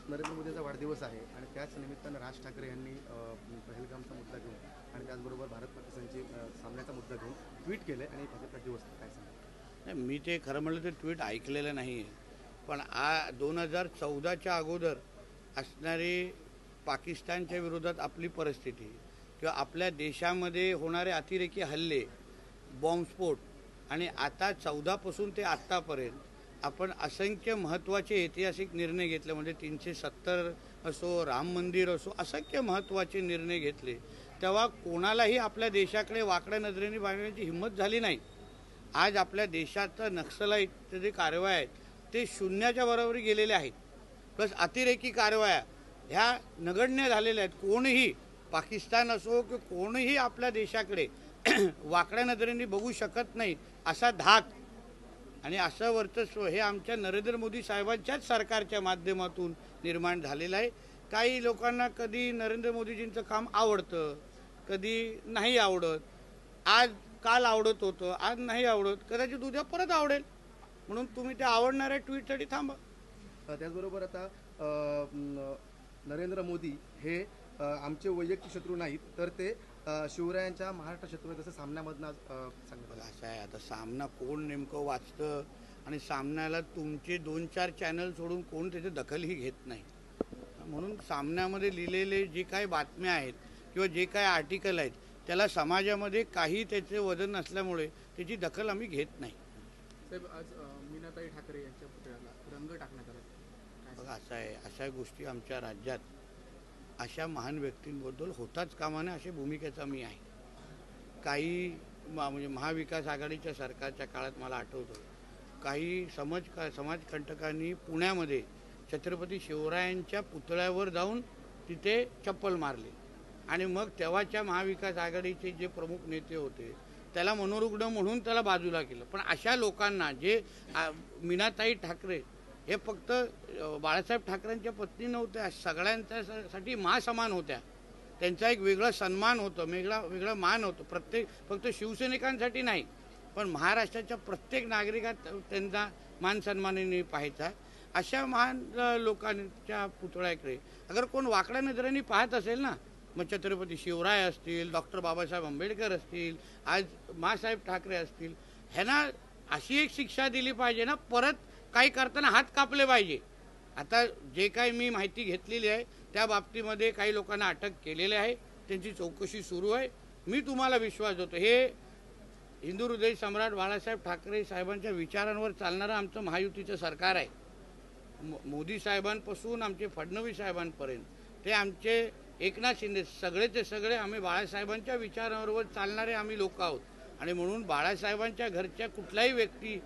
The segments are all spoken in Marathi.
नरेंद्र मोदींचा वाढदिवस आहे आणि त्याच निमित्तानं राज ठाकरे यांनी पहलगामचा मुद्दा घेऊन आणि त्याचबरोबर भारत पाकिस्तानची सामन्याचा मुद्दा घेऊन ट्विट केले आणि त्याचे प्रतिवस्त काय सांगा? नाही, मी ते खरं म्हणलं तर ट्विट ऐकलेलं नाही आहे, पण 2014च्या अगोदर असणारी पाकिस्तानच्या विरोधात आपली परिस्थिती किंवा आपल्या देशामध्ये होणारे अतिरेकी हल्ले, बॉम्बस्फोट आणि आता 14पासून ते आत्तापर्यंत आपण असंख्य महत्त्वाचे ऐतिहासिक निर्णय घेतले, म्हणजे 370 असो, राम मंदिर असो, असंख्य महत्त्वाचे निर्णय घेतले, तेव्हा कोणालाही आपल्या देशाकडे वाकड्या नजरेने बघण्याची हिंमत झाली नाही. आज आपल्या देशाचं नक्षलाईटचे जे कारवाया आहेत ते शून्याच्या बरोबरी गेलेले आहेत, प्लस अतिरेकी कारवाया ह्या नगण्य झालेल्या आहेत. कोणीही पाकिस्तान असो की कोणीही आपल्या देशाकडे वाकड्या नजरेने बघू शकत नाही असा धाक आणि असं वर्चस्व हे आमच्या नरेंद्र मोदी साहेबांच्याच सरकारच्या माध्यमातून निर्माण झालेलं आहे. काही लोकांना कधी नरेंद्र मोदीजींचं काम आवडतं, कधी नाही आवडत. काल आवडत होतं, आज नाही आवडत, कदाचित उद्या परत आवडेल. म्हणून तुम्ही त्या आवडणाऱ्या ट्विटसाठी थांबा. त्याचबरोबर आता नरेंद्र मोदी हे आमचे वैयक्तिक शत्रू नाहीत, तर ते शिवरायांच्या महाराष्ट्र शत्रू जसं सामन्यामधनं सांगितलं. असं आहे, आता सामना कोण नेमकं वाचतं आणि सामन्याला तुमचे 2-4 चॅनल सोडून कोण त्याची दखलही घेत नाही. म्हणून सामन्यामध्ये लिहिलेले जे काही बातम्या आहेत किंवा जे काही आर्टिकल आहेत त्याला समाजामध्ये काही त्याचे वजन नसल्यामुळे त्याची दखल आम्ही घेत नाही. साहेब, आज मीनाताई ठाकरे यांच्या पुतळ्याला रंग टाकण्यात आला. बघा, असं आहे, अशा गोष्टी आमच्या राज्यात अशा महान व्यक्तींबद्दल होताच कामा नये अशी भूमिकेचा मी आहे. काही म्हणजे महाविकास आघाडीच्या सरकारच्या काळात मला आठवतं, काही समाजकंटकांनी पुण्यामध्ये छत्रपती शिवरायांच्या पुतळ्यावर जाऊन तिथे चप्पल मारली आणि मग तेव्हाच्या महाविकास आघाडीचे जे प्रमुख नेते होते त्याला मनोरुग्ण म्हणून त्याला बाजूला केलं. पण अशा लोकांना जे मीनाताई ठाकरे हे फक्त बाळासाहेब ठाकरेंच्या पत्नी नव्हत्या, सगळ्यांच्यासाठी महासमान होत्या, त्यांचा एक वेगळा सन्मान होतं, वेगळा मान होतं. फक्त शिवसैनिकांसाठी नाही, पण महाराष्ट्राच्या प्रत्येक नागरिकात त्यांचा मान सन्मानाने पाहायचा. अशा महान लोकांच्या पुतळ्याकडे अगर कोण वाकड्या नजरेने पाहत असेल ना, मग छत्रपती शिवराय असतील, डॉक्टर बाबासाहेब आंबेडकर असतील, आज मासाहेब ठाकरे असतील, ह्यांना अशी एक शिक्षा दिली पाहिजे ना, परत काही करताना हात कापले पाहिजे. आता जे काही मी माहिती घेतलेली आहे त्या बाबतीमध्ये काही लोकांना अटक केलेली आहे, त्यांची चौकशी सुरू आहे. मी तुम्हाला विश्वास देतो, हे हिंदू हृदय सम्राट बाळासाहेब ठाकरे साहेबांच्या विचारांवर चालणारं आमचं महायुतीचं सरकार आहे. मोदी साहेबांपासून आमचे फडणवीस साहेबांपर्यंत ते आमचे एकनाथ शिंदे, सगळेचे सगळे आम्ही बाळासाहेबांच्या विचारांवर चालणारे आम्ही लोक आहोत. आणि म्हणून बाळासाहेबांच्या घरच्या कुठल्याही व्यक्ती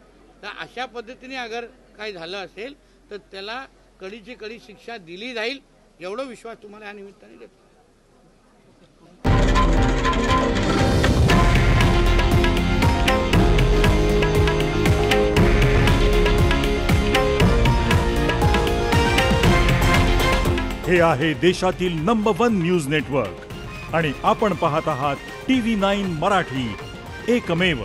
तर अशा पद्धतीने अगर काही झालं असेल तर त्याला कडीची कडी शिक्षा दिली जाईल, एवढा विश्वास तुम्हाला या निमित्ताने देतो. हे आहे देशातील नंबर 1 न्यूज नेटवर्क आणि आपण पाहत आहात TV9 मराठी, एकमेव.